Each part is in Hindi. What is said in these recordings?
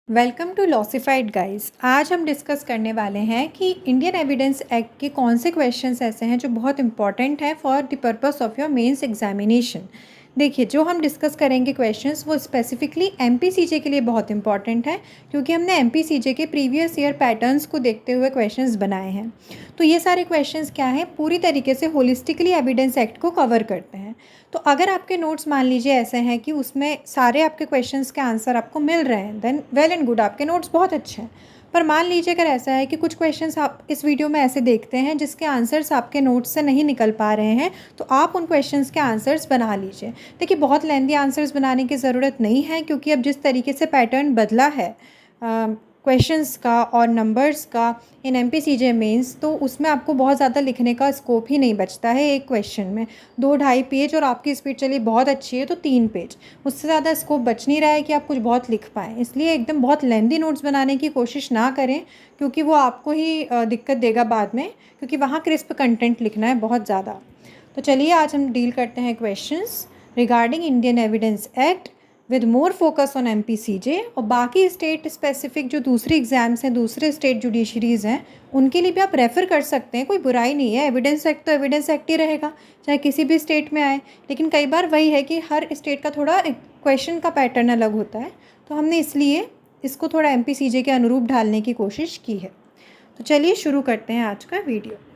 Welcome to लॉसिफाइड guys. आज हम डिस्कस करने वाले हैं कि इंडियन एविडेंस एक्ट के कौन से क्वेश्चंस ऐसे हैं जो बहुत इंपॉर्टेंट हैं for the purpose of your mains examination. देखिए, जो हम डिस्कस करेंगे क्वेश्चंस वो स्पेसिफिकली एमपीसीजे के लिए बहुत इंपॉर्टेंट है, क्योंकि हमने एमपीसीजे के प्रीवियस ईयर पैटर्न्स को देखते हुए क्वेश्चंस बनाए हैं। तो ये सारे क्वेश्चंस क्या हैं, पूरी तरीके से होलिस्टिकली एविडेंस एक्ट को कवर करते हैं। तो अगर आपके नोट्स मान लीजिए ऐसे हैं कि उसमें सारे आपके क्वेश्चंस के आंसर आपको मिल रहे हैं, देन वेल एंड गुड, आपके नोट्स बहुत अच्छे हैं। पर मान लीजिए अगर ऐसा है कि कुछ क्वेश्चंस आप इस वीडियो में ऐसे देखते हैं जिसके आंसर्स आपके नोट्स से नहीं निकल पा रहे हैं, तो आप उन क्वेश्चंस के आंसर्स बना लीजिए। देखिए, बहुत लेंदी आंसर्स बनाने की ज़रूरत नहीं है, क्योंकि अब जिस तरीके से पैटर्न बदला है क्वेश्चंस का और नंबर्स का इन एमपीसीजे मेंस, तो उसमें आपको बहुत ज़्यादा लिखने का स्कोप ही नहीं बचता है। एक क्वेश्चन में 2-2.5 पेज, और आपकी स्पीड चलिए बहुत अच्छी है तो 3 पेज, उससे ज़्यादा स्कोप बच नहीं रहा है कि आप कुछ बहुत लिख पाएँ। इसलिए एकदम बहुत लेंदी नोट्स बनाने की कोशिश ना करें, क्योंकि वो आपको ही दिक्कत देगा बाद में, क्योंकि वहाँ क्रिस्प कंटेंट लिखना है बहुत ज़्यादा। तो चलिए आज हम डील करते हैं questions regarding Indian Evidence Act with more focus on MPCJ, और बाकी स्टेट स्पेसिफिक जो दूसरे एग्जाम्स हैं, दूसरे स्टेट जुडिशरीज़ हैं, उनके लिए भी आप रेफ़र कर सकते हैं। कोई बुराई नहीं है, एविडेंस एक्ट तो एविडेंस एक्ट ही रहेगा, चाहे किसी भी स्टेट में आए। लेकिन कई बार वही है कि हर स्टेट का थोड़ा क्वेश्चन का पैटर्न अलग होता है, तो हमने इसलिए इसको थोड़ा एमपीसीजे के अनुरूप ढालने की कोशिश की है। तो चलिए शुरू करते हैं आज का वीडियो।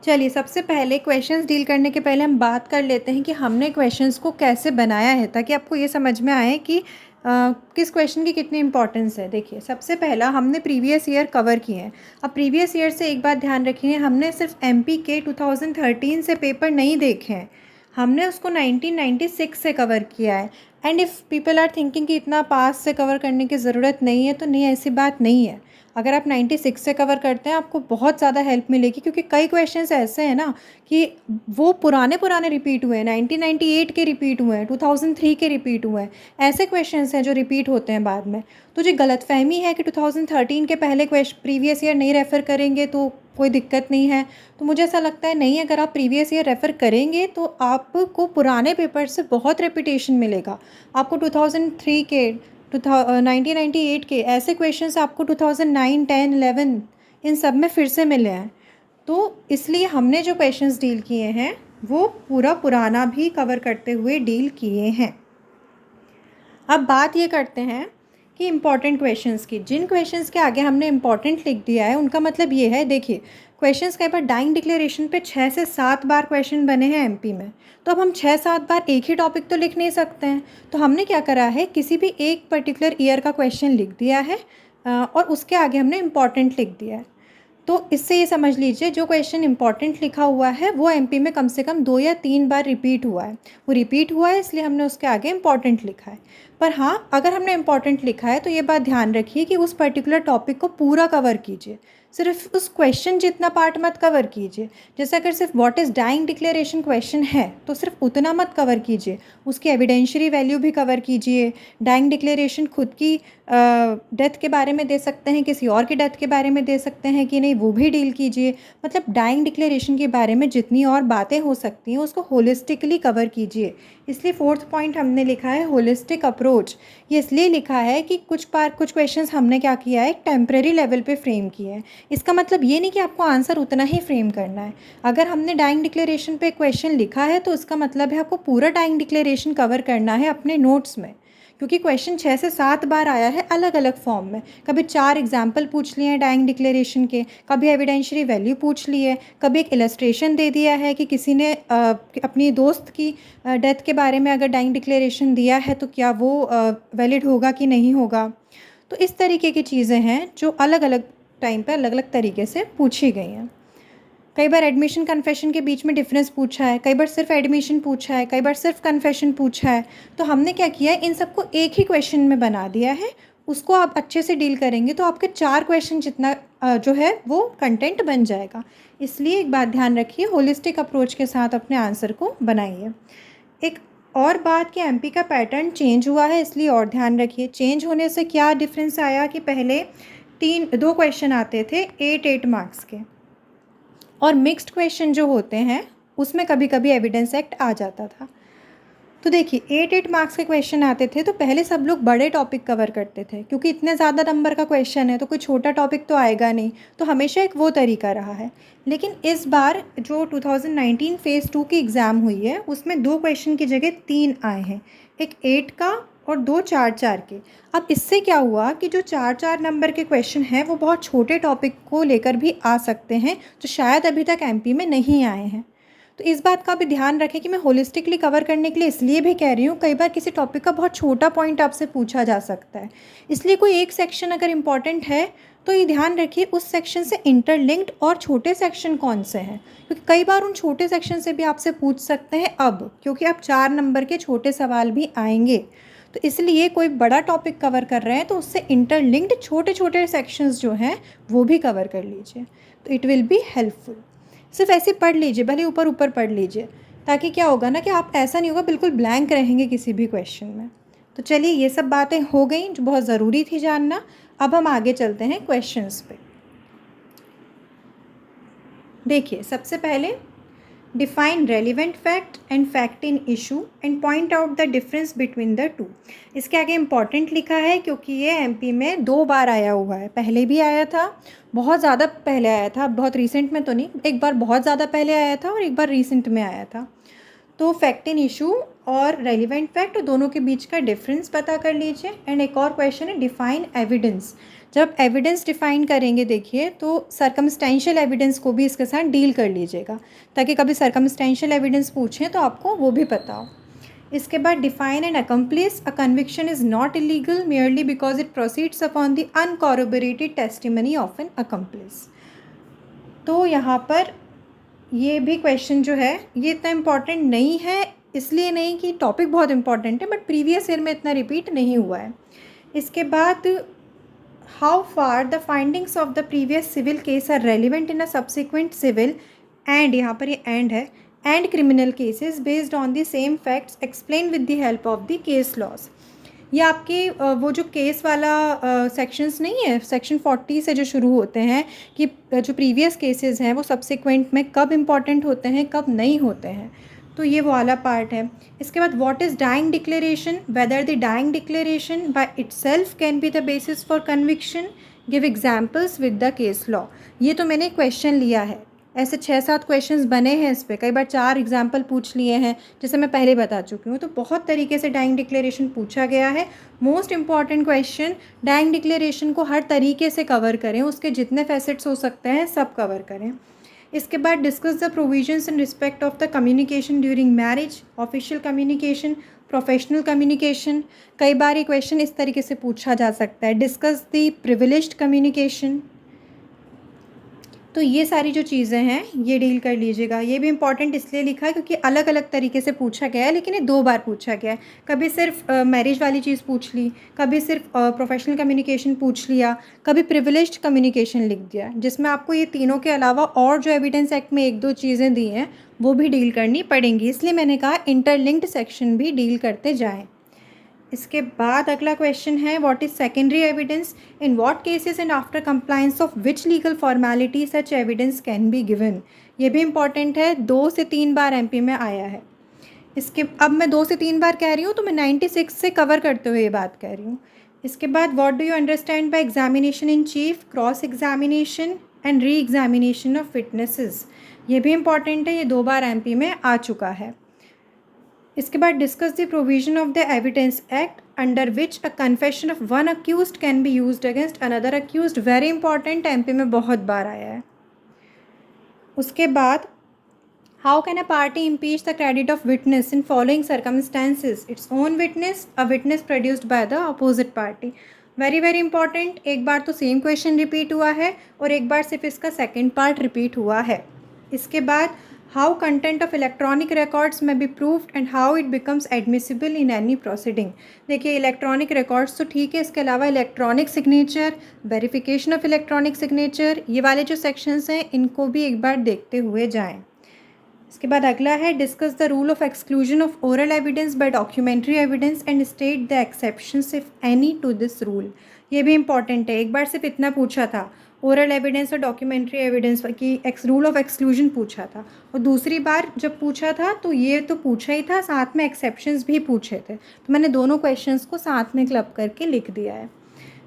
चलिए, सबसे पहले क्वेश्चंस डील करने के पहले हम बात कर लेते हैं कि हमने क्वेश्चंस को कैसे बनाया है, ताकि आपको ये समझ में आए कि किस क्वेश्चन की कितनी इंपॉर्टेंस है। देखिए, सबसे पहला हमने प्रीवियस ईयर कवर किए हैं। अब प्रीवियस ईयर से एक बात ध्यान रखिए, हमने सिर्फ एमपी के 2013 से पेपर नहीं देखे हैं, हमने उसको 1996 से कवर किया है। And if people are thinking कि इतना पास से कवर करने की ज़रूरत नहीं है, तो नहीं, ऐसी बात नहीं है। अगर आप 96 से कवर करते हैं, आपको बहुत ज़्यादा हेल्प मिलेगी, क्योंकि कई क्वेश्चंस ऐसे हैं ना कि वो पुराने रिपीट हुए हैं, 1998 के रिपीट हुए हैं, 2003 के रिपीट हुए हैं। ऐसे क्वेश्चंस हैं जो रिपीट होते हैं बाद में। तो जो गलतफहमी है कि 2013 के पहले प्रीवियस ईयर नहीं रेफ़र करेंगे तो कोई दिक्कत नहीं है, तो मुझे ऐसा लगता है नहीं, अगर आप प्रीवियस ईयर रेफ़र करेंगे तो आपको पुराने पेपर से बहुत रेपिटेशन मिलेगा। आपको 2003 के 1998 के ऐसे क्वेश्चंस आपको 2009, 10, 11 इन सब में फिर से मिले हैं। तो इसलिए हमने जो क्वेश्चंस डील किए हैं वो पूरा पुराना भी कवर करते हुए डील किए हैं। अब बात ये करते हैं कि इम्पॉर्टेंट क्वेश्चंस की। जिन क्वेश्चंस के आगे हमने इम्पॉर्टेंट लिख दिया है, उनका मतलब ये है, देखिए क्वेश्चंस कई बार डाइंग डिक्लेरेशन पे 6 से 7 बार क्वेश्चन बने हैं एमपी में, तो अब हम 6-7 बार एक ही टॉपिक तो लिख नहीं सकते हैं। तो हमने क्या करा है, किसी भी एक पर्टिकुलर ईयर का क्वेश्चन लिख दिया है और उसके आगे हमने इम्पॉर्टेंट लिख दिया है। तो इससे ये समझ लीजिए, जो क्वेश्चन इंपॉर्टेंट लिखा हुआ है वो एमपी में कम से कम 2 या 3 बार रिपीट हुआ है। वो रिपीट हुआ है, इसलिए हमने उसके आगे इंपॉर्टेंट लिखा है। पर हाँ, अगर हमने इंपॉर्टेंट लिखा है तो ये बात ध्यान रखिए कि उस पर्टिकुलर टॉपिक को पूरा कवर कीजिए, सिर्फ उस क्वेश्चन जितना पार्ट मत कवर कीजिए। जैसे अगर सिर्फ what is dying declaration question है तो सिर्फ उतना मत कवर कीजिए, उसकी एविडेंशियरी वैल्यू भी कवर कीजिए। डाइंग डिक्लेरेशन खुद की डेथ के बारे में दे सकते हैं, किसी और की डेथ के बारे में दे सकते हैं कि नहीं, वो भी डील कीजिए। मतलब डाइंग डिक्लेरेशन के बारे में जितनी और बातें हो सकती हैं उसको होलिस्टिकली कवर कीजिए। इसलिए 4th पॉइंट हमने लिखा है होलिस्टिक अप्रोच। ये इसलिए लिखा है कि कुछ क्वेश्चंस हमने क्या किया है, एक टेम्प्रेरी लेवल पे फ्रेम किए हैं। इसका मतलब ये नहीं कि आपको आंसर उतना ही फ्रेम करना है। अगर हमने डाइंग डिक्लेरेशन पे क्वेश्चन लिखा है तो इसका मतलब है आपको पूरा डाइंग डिक्लेरेशन कवर करना है अपने नोट्स में, क्योंकि क्वेश्चन 6 से 7 बार आया है अलग अलग फॉर्म में। कभी 4 एग्जाम्पल पूछ लिए हैं डाइंग डिक्लेरेशन के, कभी एविडेंशियरी वैल्यू पूछ ली है, कभी एक इलस्ट्रेशन दे दिया है कि किसी ने अपनी दोस्त की डेथ के बारे में अगर डाइंग डिक्लेरेशन दिया है तो क्या वो वैलिड होगा कि नहीं होगा। तो इस तरीके की चीज़ें हैं जो अलग अलग टाइम पर अलग अलग तरीके से पूछी गई हैं। कई बार एडमिशन कन्फेशन के बीच में डिफरेंस पूछा है, कई बार सिर्फ एडमिशन पूछा है, कई बार सिर्फ कन्फेशन पूछा है। तो हमने क्या किया है, इन सबको एक ही क्वेश्चन में बना दिया है। उसको आप अच्छे से डील करेंगे तो आपके 4 क्वेश्चन जितना जो है वो कंटेंट बन जाएगा। इसलिए एक बात ध्यान रखिए, होलिस्टिक अप्रोच के साथ अपने आंसर को बनाइए। एक और बात कि एमपी का पैटर्न चेंज हुआ है, इसलिए और ध्यान रखिए। चेंज होने से क्या डिफरेंस आया कि पहले 2 क्वेश्चन आते थे 8-8 मार्क्स के, और मिक्स्ड क्वेश्चन जो होते हैं उसमें कभी कभी एविडेंस एक्ट आ जाता था। तो देखिए 8 मार्क्स के क्वेश्चन आते थे तो पहले सब लोग बड़े टॉपिक कवर करते थे, क्योंकि इतने ज़्यादा नंबर का क्वेश्चन है तो कोई छोटा टॉपिक तो आएगा नहीं, तो हमेशा एक वो तरीका रहा है। लेकिन इस बार जो 2019 फेज़ 2 की एग्ज़ाम हुई है उसमें 2 क्वेश्चन की जगह 3 आए हैं, एक 8 का और 2 4-4 के। अब इससे क्या हुआ कि जो 4-4 नंबर के क्वेश्चन हैं वो बहुत छोटे टॉपिक को लेकर भी आ सकते हैं, जो शायद अभी तक एमपी में नहीं आए हैं। तो इस बात का भी ध्यान रखें कि मैं होलिस्टिकली कवर करने के लिए इसलिए भी कह रही हूँ, कई बार किसी टॉपिक का बहुत छोटा पॉइंट आपसे पूछा जा सकता है, इसलिए कोई एक सेक्शन अगर इम्पॉर्टेंट है तो ये ध्यान रखिए उस सेक्शन से इंटरलिंक्ड और छोटे सेक्शन कौन से हैं, क्योंकि कई बार उन छोटे सेक्शन से भी आपसे पूछ सकते हैं अब, क्योंकि अब 4 नंबर के छोटे सवाल भी आएंगे। तो इसलिए कोई बड़ा टॉपिक कवर कर रहे हैं तो उससे इंटरलिंक्ड छोटे छोटे सेक्शंस जो हैं वो भी कवर कर लीजिए, तो इट विल बी हेल्पफुल। सिर्फ ऐसे पढ़ लीजिए, भले ऊपर ऊपर पढ़ लीजिए, ताकि क्या होगा ना कि आप ऐसा नहीं होगा बिल्कुल ब्लैंक रहेंगे किसी भी क्वेश्चन में। तो चलिए ये सब बातें हो गई जो बहुत ज़रूरी थी जानना। अब हम आगे चलते हैं क्वेश्चंस पे। देखिए सबसे पहले define relevant fact and fact in issue and point out the difference between the two. इसके आगे इम्पॉर्टेंट लिखा है क्योंकि ये एमपी में 2 बार आया हुआ है, पहले भी आया था, बहुत ज़्यादा पहले आया था, बहुत रिसेंट में तो नहीं, एक बार बहुत ज़्यादा पहले आया था और एक बार रिसेंट में आया था। तो फैक्ट इन इशू और रेलिवेंट फैक्ट दोनों के बीच का डिफरेंस पता कर लीजिए। एंड एक और क्वेश्चन है डिफाइन एविडेंस। जब एविडेंस डिफाइन करेंगे देखिए तो सर्कमस्टेंशियल एविडेंस को भी इसके साथ डील कर लीजिएगा, ताकि कभी सर्कमस्टेंशियल एविडेंस पूछें तो आपको वो भी पता हो। इसके बाद define and accomplice. A conviction is not illegal merely because it proceeds upon the uncorroborated testimony of an accomplice. तो यहाँ पर ये भी क्वेश्चन जो है ये इतना इम्पॉर्टेंट नहीं है, इसलिए नहीं कि टॉपिक बहुत इंपॉर्टेंट है, बट प्रीवियस ईयर में इतना रिपीट नहीं हुआ है। इसके बाद how far the findings of the previous civil case are relevant in a subsequent civil and, यहाँ पर ये एंड है, and criminal cases based on the same facts explain with the help of the case laws. ये आपके वो जो केस वाला सेक्शंस नहीं है, सेक्शन 40 से जो शुरू होते हैं कि जो प्रीवियस केसेस हैं वो सब्सिक्वेंट में कब इम्पॉर्टेंट होते हैं कब नहीं होते हैं, तो ये वो वाला पार्ट है। इसके बाद what is dying declaration, whether the dying declaration by itself can be the basis for conviction, give examples with the case law. ये तो मैंने क्वेश्चन लिया है, ऐसे 6-7 क्वेश्चंस बने हैं इस पर, कई बार 4 एग्जाम्पल पूछ लिए हैं जैसे मैं पहले बता चुकी हूँ। तो बहुत तरीके से डाइंग डिक्लेरेशन पूछा गया है। Most important question, dying declaration को हर तरीके से कवर करें, उसके जितने फैसेट्स हो सकते हैं सब कवर करें। इसके बाद discuss the provisions in respect of the communication during marriage, official communication, professional communication. कई बार ये क्वेश्चन इस तरीके से पूछा जा सकता है, डिस्कस द प्रिविलेज्ड कम्युनिकेशन। तो ये सारी जो चीज़ें हैं ये डील कर लीजिएगा। ये भी इम्पॉर्टेंट इसलिए लिखा है क्योंकि अलग अलग तरीके से पूछा गया है, लेकिन ये 2 बार पूछा गया है। कभी सिर्फ मैरिज वाली चीज़ पूछ ली, कभी सिर्फ प्रोफेशनल कम्युनिकेशन पूछ लिया, कभी प्रिविलेज्ड कम्युनिकेशन लिख दिया, जिसमें आपको ये तीनों के अलावा और जो एविडेंस एक्ट में 1-2 चीज़ें दी हैं वो भी डील करनी पड़ेंगी, इसलिए मैंने कहा इंटरलिंक्ड सेक्शन भी डील करते जाएँ। इसके बाद अगला क्वेश्चन है what is secondary evidence, in what cases and after compliance of which legal formality such evidence can be given. ये भी इंपॉर्टेंट है, 2 से 3 बार एमपी में आया है। इसके अब मैं 2 से 3 बार कह रही हूँ तो मैं 96 से कवर करते हुए ये बात कह रही हूँ। इसके बाद what do you understand by examination in chief, cross examination and re examination of witnesses. ये भी इंपॉर्टेंट है, ये 2 बार एमपी में आ चुका है। इसके बाद discuss the provision of the evidence act under which a confession of one accused can be used against another accused. Very important, MP में बहुत बार आया है। उसके बाद how can a party impeach the credit of witness in following circumstances, its own witness, a witness produced by the opposite party. Very very important, एक बार तो सेम क्वेश्चन रिपीट हुआ है और एक बार सिर्फ इसका सेकेंड पार्ट रिपीट हुआ है। इसके बाद how content of electronic records may be proved and how it becomes admissible in any proceeding. देखिए इलेक्ट्रॉनिक रिकॉर्ड्स तो ठीक है, इसके अलावा electronic signature, verification of electronic signature, ये वाले जो सेक्शंस हैं इनको भी एक बार देखते हुए जाएं। इसके बाद अगला है discuss the rule of exclusion of oral evidence bye documentary evidence and state the exceptions if any two this rule. ये भी इंपॉर्टेंट है, एक बार सिर्फ इतना पूछा था, ओरल एविडेंस और डॉक्यूमेंट्री एविडेंस की रूल ऑफ एक्सक्लूजन पूछा था, और दूसरी बार जब पूछा था तो ये तो पूछा ही था, साथ में एक्सेप्शंस भी पूछे थे, तो मैंने दोनों क्वेश्चंस को साथ में क्लब करके लिख दिया है।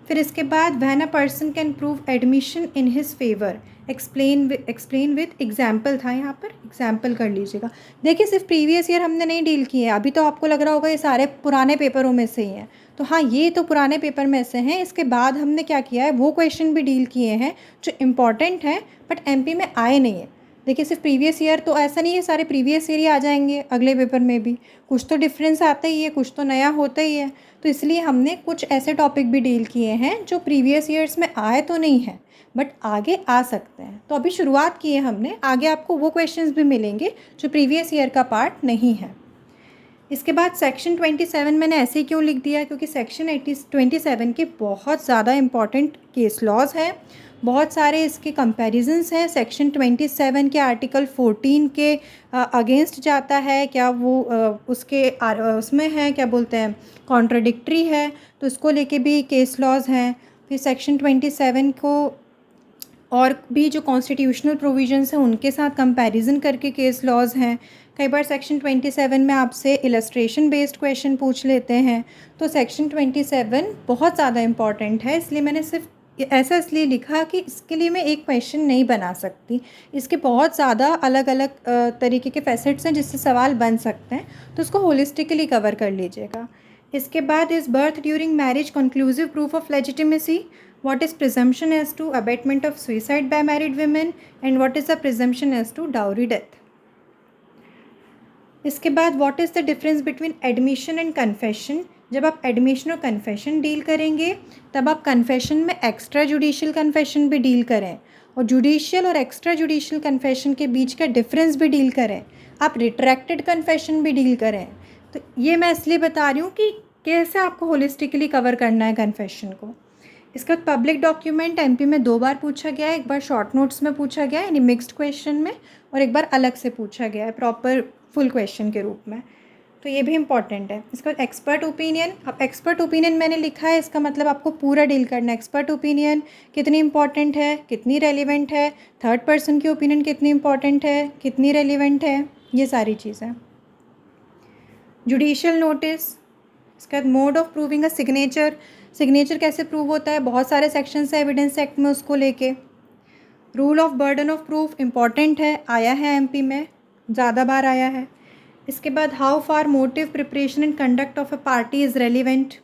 फिर इसके बाद when a person can prove admission in his favour, explain with example था, यहाँ पर एग्जाम्पल कर लीजिएगा। देखिए सिर्फ प्रीवियस ईयर हमने नहीं डील किए हैं, अभी तो आपको लग रहा होगा ये सारे पुराने पेपरों में से ही हैं, तो हाँ ये तो पुराने पेपर में से हैं। इसके बाद हमने क्या किया है, वो क्वेश्चन भी डील किए हैं जो इम्पॉर्टेंट हैं बट एमपी में आए नहीं है। देखिए सिर्फ प्रीवियस ईयर तो ऐसा नहीं है सारे प्रीवियस ईयर ही आ जाएंगे अगले पेपर में भी, कुछ तो डिफरेंस आता ही है, कुछ तो नया होता ही है। तो इसलिए हमने कुछ ऐसे टॉपिक भी डील किए हैं जो प्रीवियस ईयर्स में आए तो नहीं हैं बट आगे आ सकते हैं। तो अभी शुरुआत की है हमने, आगे आपको वो क्वेश्चंस भी मिलेंगे जो प्रीवियस ईयर का पार्ट नहीं है। इसके बाद सेक्शन 27 मैंने ऐसे ही क्यों लिख दिया, क्योंकि सेक्शन 27 के बहुत ज़्यादा इंपॉर्टेंट केस लॉज हैं, बहुत सारे इसके कंपैरिजंस हैं। सेक्शन 27 के आर्टिकल 14 के अगेंस्ट जाता है क्या, वो उसमें है क्या बोलते हैं, कॉन्ट्राडिक्टरी है, तो उसको लेके भी केस लॉज हैं। फिर सेक्शन 27 को और भी जो कॉन्स्टिट्यूशनल प्रोविजंस हैं उनके साथ कंपैरिजन करके केस लॉज हैं। कई बार सेक्शन 27 में आपसे इलस्ट्रेशन बेस्ड क्वेश्चन पूछ लेते हैं, तो सेक्शन 27 बहुत ज़्यादा इम्पॉर्टेंट है, इसलिए मैंने सिर्फ ऐसा इसलिए लिखा कि इसके लिए मैं एक क्वेश्चन नहीं बना सकती, इसके बहुत ज़्यादा अलग अलग तरीके के फैसेट्स हैं जिससे सवाल बन सकते हैं, तो उसको होलिस्टिकली कवर कर लीजिएगा। इसके बाद is birth during marriage conclusive proof of legitimacy, what is presumption as to abatement of suicide by married women, and what is the presumption as to dowry death। इसके बाद what is the difference between admission and confession। जब आप एडमिशन और कन्फेशन डील करेंगे तब आप कन्फेशन में एक्स्ट्रा जुडिशियल कन्फेशन भी डील करें, और जुडिशियल और एक्स्ट्रा जुडिशियल कन्फेशन के बीच का डिफरेंस भी डील करें, आप रिट्रैक्टेड कन्फेशन भी डील करें। तो ये मैं इसलिए बता रही हूँ कि कैसे आपको होलिस्टिकली कवर करना है कन्फेशन को। इसके बाद पब्लिक डॉक्यूमेंट एमपी में 2 बार पूछा गया है, एक बार शॉर्ट नोट्स में पूछा गया है यानी मिक्स्ड क्वेश्चन में, और एक बार अलग से पूछा गया है प्रॉपर फुल क्वेश्चन के रूप में, तो ये भी इंपॉर्टेंट है। इसके बाद एक्सपर्ट ओपिनियन, अब एक्सपर्ट ओपिनियन मैंने लिखा है, इसका मतलब आपको पूरा डील करना है। एक्सपर्ट ओपिनियन कितनी इंपॉर्टेंट है, कितनी रेलिवेंट है, थर्ड पर्सन की ओपिनियन कितनी इंपॉर्टेंट है, कितनी रेलिवेंट है, ये सारी चीज़ें। जुडिशियल नोटिस, इसके बाद mode of proving a signature, signature कैसे प्रूव होता है, बहुत सारे सेक्शंस है एविडेंस एक्ट में उसको लेके। Rule of burden of proof important है, आया है एमपी में, ज़्यादा बार आया है। इसके बाद how far motive preparation and conduct of a party is relevant.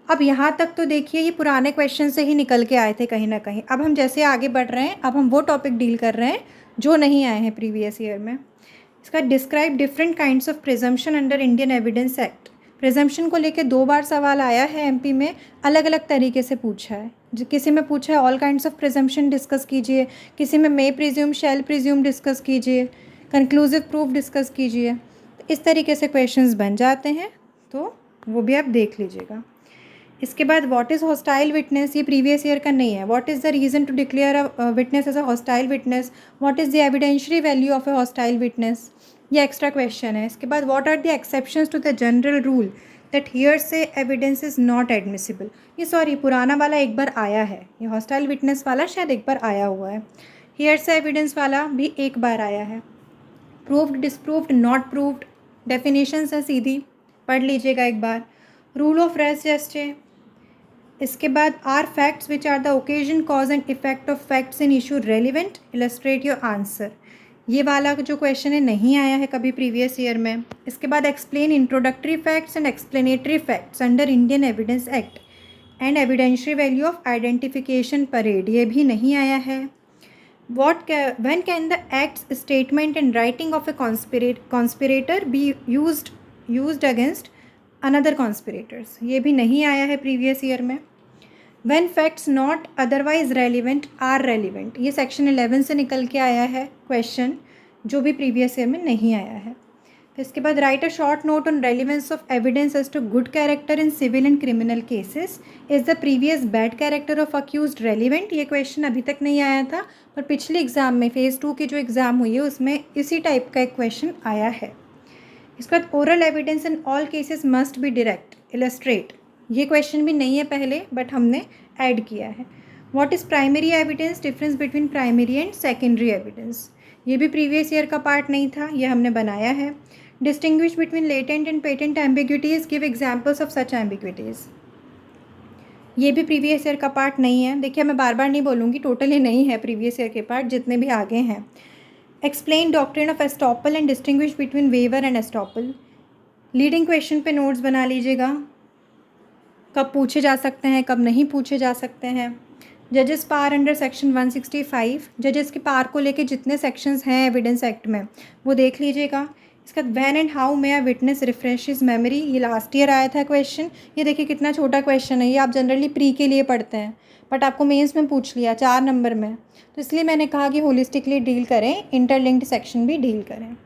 अब यहाँ तक तो देखिए ये पुराने क्वेश्चन से ही निकल के आए थे कहीं ना कहीं, अब हम जैसे आगे बढ़ रहे हैं अब हम वो टॉपिक डील कर रहे हैं जो नहीं आए हैं प्रीवियस ईयर में। इसका describe different kinds of presumption under Indian Evidence act, presumption को लेके 2 बार सवाल आया है एमपी में, अलग अलग तरीके से पूछा है। जो किसी में पूछा है all kinds of presumption discuss कीजिए, किसी में मे प्रिज्यूम शैल प्रिज्यूम डिस्कस कीजिए, कंक्लूसिव प्रूफ डिस्कस कीजिए, तो इस तरीके से क्वेश्चंस बन जाते हैं, तो वो भी आप देख लीजिएगा। इसके बाद व्हाट इज़ हॉस्टाइल विटनेस, ये प्रीवियस ईयर का नहीं है। What is the reason to declare a witness as a hostile witness, what is the evidentiary value of a hostile witness, ये एक्स्ट्रा क्वेश्चन है। इसके बाद what are the exceptions to the general rule that hearsay evidence is not admissible, ये सॉरी पुराना वाला एक बार आया है, ये हॉस्टाइल विटनेस वाला शायद एक बार आया हुआ है, हियरसे एविडेंस वाला भी एक बार आया है। Proved, disproved, not proved, definitions है सीधी, पढ़ लीजिएगा एक बार। रूल ऑफ रेस जेस्टे, इसके बाद are facts which are the occasion cause and effect of facts in issue relevant, illustrate your answer, ये वाला जो क्वेश्चन है नहीं आया है कभी प्रीवियस ईयर में। इसके बाद explain introductory facts and explanatory facts under Indian Evidence act and evidentiary value of identification parade, ये भी नहीं आया है। when can the acts, statement and writing of a conspirator be used against another conspirators, ये भी नहीं आया है प्रीवियस ईयर में। when facts not otherwise relevant are relevant, ये सेक्शन 11 से निकल के आया है क्वेश्चन, जो भी प्रीवियस ईयर में नहीं आया है। फिर इसके बाद write a short note on relevance of evidence as to good character in civil and criminal cases, is the previous bad character of accused relevant, ये क्वेश्चन अभी तक नहीं आया था पर पिछले एग्जाम में फेज़ 2 की जो एग्ज़ाम हुई है उसमें इसी टाइप का एक क्वेश्चन आया है। इसके बाद oral evidence in all cases must be direct illustrate, ये क्वेश्चन भी नहीं है पहले बट हमने ऐड किया है। What is primary evidence, difference between primary and secondary evidence, ये भी प्रीवियस ईयर का पार्ट नहीं था, ये हमने बनाया है। Distinguish between latent and patent ambiguities, give examples of such ambiguities, ये भी प्रीवियस ईयर का पार्ट नहीं है। देखिए मैं बार बार नहीं बोलूँगी, टोटली नहीं है प्रीवियस ईयर के पार्ट, जितने भी आगे हैं। Explain doctrine of estoppel and distinguish between waiver and estoppel, leading question पे नोट्स बना लीजिएगा, कब पूछे जा सकते हैं कब नहीं पूछे जा सकते हैं। जजेस पावर अंडर सेक्शन 165, जजेस के पावर को लेके जितने सेक्शंस हैं एविडेंस एक्ट में वो देख लीजिएगा। इसका when and how may a witness refresh his memory, ये लास्ट ईयर आया था क्वेश्चन। ये देखिए कितना छोटा क्वेश्चन है, ये आप जनरली प्री के लिए पढ़ते हैं बट आपको मेंस में पूछ लिया 4 नंबर में, तो इसलिए मैंने कहा कि होलिस्टिकली डील करें, इंटरलिंक्ड सेक्शन भी डील करें।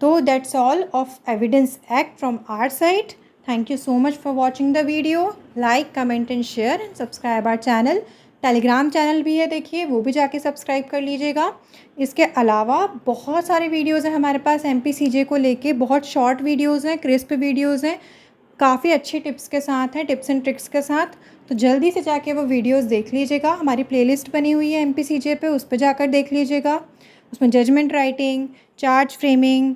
तो that's all of evidence act from our side. Thank you so much for watching the video. Like, comment and share and subscribe our channel. Telegram channel भी है, देखिए वो भी जाके सब्सक्राइब कर लीजिएगा। इसके अलावा बहुत सारे वीडियोज़ हैं हमारे पास MPCJ को लेके, बहुत शॉर्ट वीडियोज़ हैं, क्रिस्प वीडियोज़ हैं, काफ़ी अच्छी टिप्स के साथ हैं, टिप्स एंड ट्रिक्स के साथ। तो जल्दी से जाके वो वीडियोज़ देख लीजिएगा। हमारी प्लेलिस्ट बनी हुई है MPCJ पे, उस पर जाकर देख लीजिएगा। उसमें judgement writing, charge framing,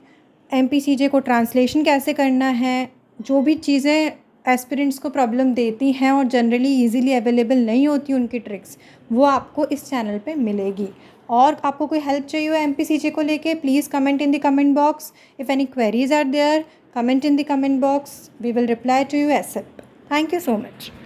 MPCJ को ट्रांसलेशन कैसे करना है, जो भी चीज़ें एस्पिरेंट्स को प्रॉब्लम देती हैं और जनरली इजीली अवेलेबल नहीं होती उनकी ट्रिक्स, वो आपको इस चैनल पे मिलेगी। और आपको कोई हेल्प चाहिए हो MPCJ को लेके, please comment in the comment box. If any queries are there, comment in the comment box, we will reply to you ASAP. Thank you so much.